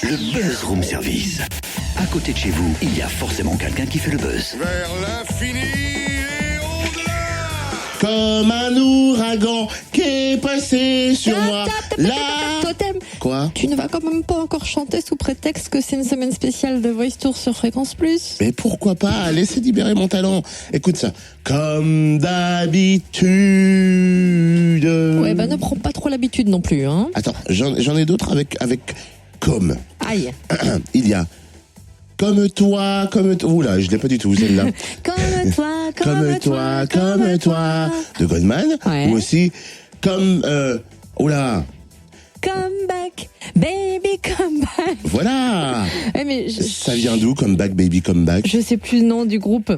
Le Buzz Room Service. À côté de chez vous, il y a forcément quelqu'un qui fait le buzz. Vers l'infini et au-delà. Comme un ouragan qui est passé sur moi. Là. Totem, Quoi? tu ne vas quand même pas encore chanter sous prétexte que c'est une semaine spéciale de Voice Tour sur Fréquence Plus? Mais pourquoi pas? Laissez libérer mon talent. Écoute ça. Comme d'habitude. Ouais, bah ne prends pas trop l'habitude non plus, hein. Attends, j'en ai d'autres avec comme. Aïe. Il y a comme toi. Oula, je l'ai pas du tout celle-là. Comme toi, comme toi de Goldman. Ouais. Ou aussi comme oula. Come back, baby, come back. Voilà. Mais Ça vient d'où, Come Back Baby Come Back? je sais plus le nom du groupe.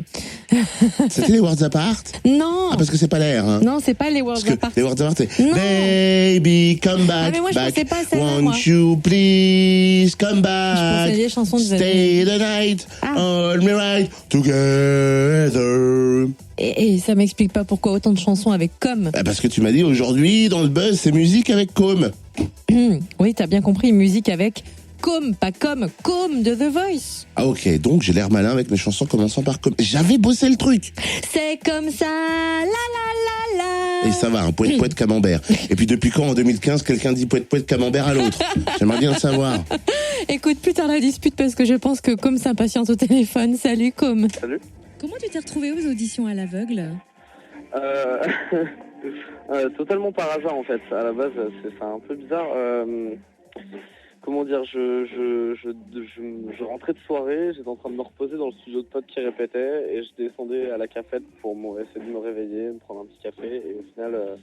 C'était les Worlds Apart? Non. Ah, parce que c'est pas l'air, hein. Non, c'est pas les Parce Worlds que Apart. les Worlds Apart, c'est Non. Baby come back, Ah, mais moi, je back. pensais pas à celle-là, Won't moi. you please come back? Je pensais à des chansons des Stay the night, Ah. hold me right together. Et ça m'explique pas pourquoi autant de chansons avec comme. Ah, parce que tu m'as dit aujourd'hui dans le buzz c'est musique avec comme. Oui, t'as bien compris, musique avec comme, pas comme de The Voice. Ah ok, donc j'ai l'air malin avec mes chansons commençant par comme. J'avais bossé le truc. C'est comme ça, la la la la. Et ça va, un poète camembert. Et puis depuis quand en 2015 quelqu'un dit poète camembert à l'autre? J'aimerais bien le savoir. Écoute, plus tard la dispute parce que je pense que comme s'impatiente au téléphone. Salut comme. Salut. Comment tu t'es retrouvé aux auditions à l'aveugle? Totalement par hasard en fait. À la base, c'est un peu bizarre. Comment dire, je rentrais de soirée, j'étais en train de me reposer dans le studio de potes qui répétait et je descendais à la cafette pour essayer de me réveiller, me prendre un petit café et au final,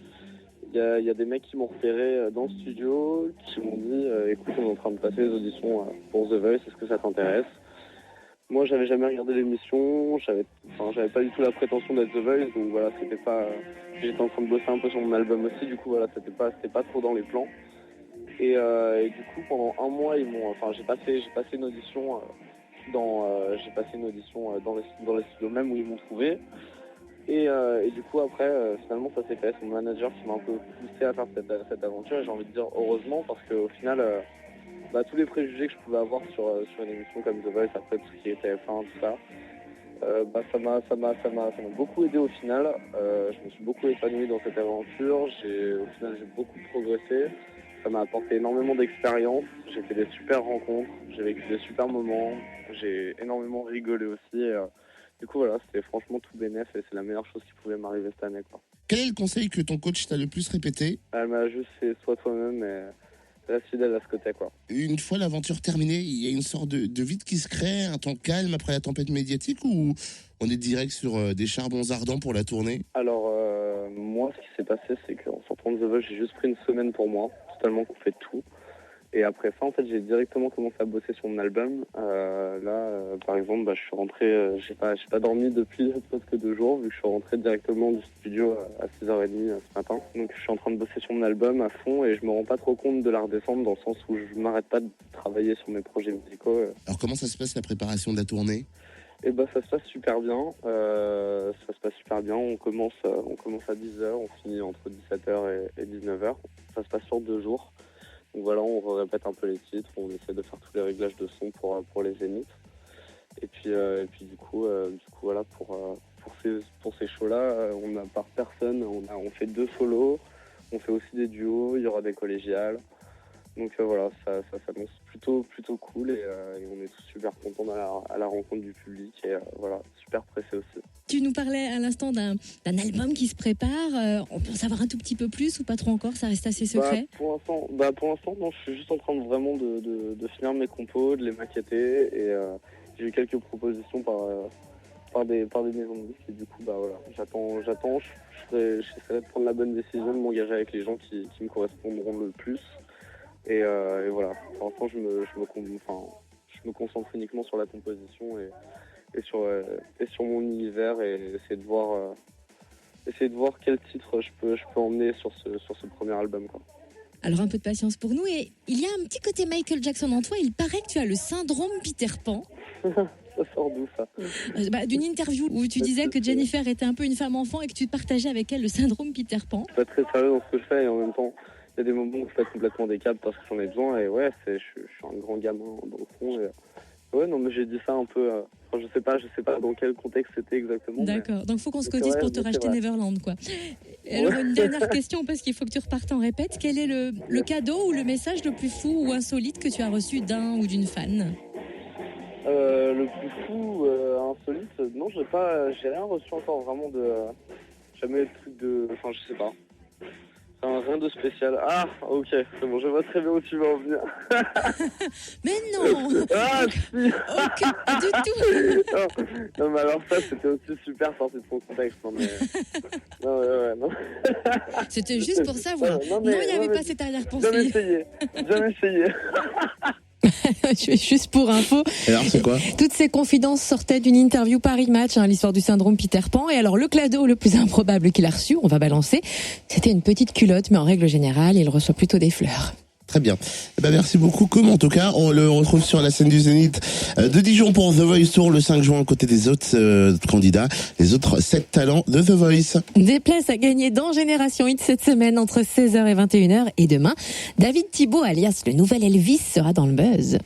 il y a des mecs qui m'ont repéré dans le studio, qui m'ont dit écoute, on est en train de passer les auditions pour The Voice, est-ce que ça t'intéresse? Moi, j'avais jamais regardé l'émission, j'avais pas du tout la prétention d'être The Voice, donc voilà, c'était pas. J'étais en train de bosser un peu sur mon album aussi, du coup voilà, c'était pas trop dans les plans. Et du coup, pendant un mois, j'ai passé une audition dans les studios même où ils m'ont trouvé. Et du coup après, finalement, ça s'est fait. C'est mon manager qui m'a un peu poussé à faire cette aventure. Et j'ai envie de dire heureusement parce qu'au final. Tous les préjugés que je pouvais avoir sur une émission comme The Voice, après tout ce qui était F1, tout ça, ça m'a beaucoup aidé au final. Je me suis beaucoup épanoui dans cette aventure. Au final, j'ai beaucoup progressé. Ça m'a apporté énormément d'expérience. J'ai fait des super rencontres. J'ai vécu des super moments. J'ai énormément rigolé aussi. Du coup, voilà, c'était franchement tout bénef et c'est la meilleure chose qui pouvait m'arriver cette année, quoi. Quel est le conseil que ton coach t'a le plus répété? Elle m'a juste fait sois toi-même et reste fidèle à ce que t'es, quoi. Une fois l'aventure terminée, il y a une sorte de vide qui se crée, un temps calme après la tempête médiatique ou on est direct sur des charbons ardents pour la tournée? Alors, moi, ce qui s'est passé, c'est qu'en sortant de The Voice, j'ai juste pris une semaine pour moi, totalement coupé de tout. Et après ça, en fait, j'ai directement commencé à bosser sur mon album. Par exemple, je suis rentré, j'ai pas dormi depuis presque 2 jours, vu que je suis rentré directement du studio à 6h30 ce matin. Donc, je suis en train de bosser sur mon album à fond et je me rends pas trop compte de la redescendre dans le sens où je m'arrête pas de travailler sur mes projets musicaux. Alors comment ça se passe la préparation de la tournée? Et ça se passe super bien. On commence à 10h, on finit entre 17h et 19h. Ça se passe sur 2 jours. Donc voilà, on répète un peu les titres, on essaie de faire tous les réglages de son pour les zéniths. Et puis du coup voilà, pour ces shows-là, on n'a par personne, on fait 2 solos, on fait aussi des duos, il y aura des collégiales. Donc voilà, ça s'annonce plutôt cool et on est tous super contents à la rencontre du public et voilà, super pressés aussi. Tu nous parlais à l'instant d'un album qui se prépare. On peut en savoir un tout petit peu plus ou pas trop encore? Ça reste assez secret? Pour l'instant, non, je suis juste en train de finir mes compos, de les maqueter et j'ai eu quelques propositions par des maisons de disques et du coup voilà, j'attends, j'essaierai de prendre la bonne décision, de m'engager avec les gens qui me correspondront le plus. Et voilà, pour l'instant, je me concentre uniquement sur la composition et sur mon univers et essayer de voir quel titre je peux emmener sur ce premier album, quoi. Alors un peu de patience pour nous. Et il y a un petit côté Michael Jackson en toi. Il paraît que tu as le syndrome Peter Pan. Ça sort d'où, ça? D'une interview où tu disais que Jennifer était un peu une femme enfant et que tu partageais avec elle le syndrome Peter Pan. Je suis pas très sérieux dans ce que je fais et en même temps, y a des moments où je pète complètement des câbles parce que j'en ai besoin. Et ouais, je suis un grand gamin dans le fond. Et, ouais, non, mais j'ai dit ça un peu. Enfin, je sais pas dans quel contexte c'était exactement. D'accord. Donc, il faut qu'on se c'est cotise vrai, pour te mais c'est racheter vrai. Neverland, quoi. Alors, une dernière question, parce qu'il faut que tu repartes en répète. Quel est le cadeau ou le message le plus fou ou insolite que tu as reçu d'un ou d'une fan? Le plus fou, insolite, non, j'ai rien reçu encore vraiment jamais de truc enfin, je sais pas. Enfin, rien de spécial. Ah, ok, c'est bon, je vois très bien où tu vas en venir. Mais non. Ah, si. Pas du tout. Non, mais alors ça, c'était aussi super sorti de son contexte. Non, mais... non. C'était juste pour savoir. Non, Non, il n'y avait pas cette arrière-pensée. Jamais essayé. Juste pour info, Alors, c'est quoi? toutes ces confidences sortaient d'une interview Paris Match, l'histoire du syndrome Peter Pan. Et alors, le cadeau le plus improbable qu'il a reçu, on va balancer, c'était une petite culotte, mais en règle générale, il reçoit plutôt des fleurs. Très bien. Eh ben, merci beaucoup. Comme en tout cas, on le retrouve sur la scène du Zénith de Dijon pour The Voice Tour le 5 juin, à côté des autres candidats, les autres 7 talents de The Voice. Des places à gagner dans Génération Hit cette semaine entre 16h et 21h. Et demain, David Thibault, alias le nouvel Elvis, sera dans le buzz.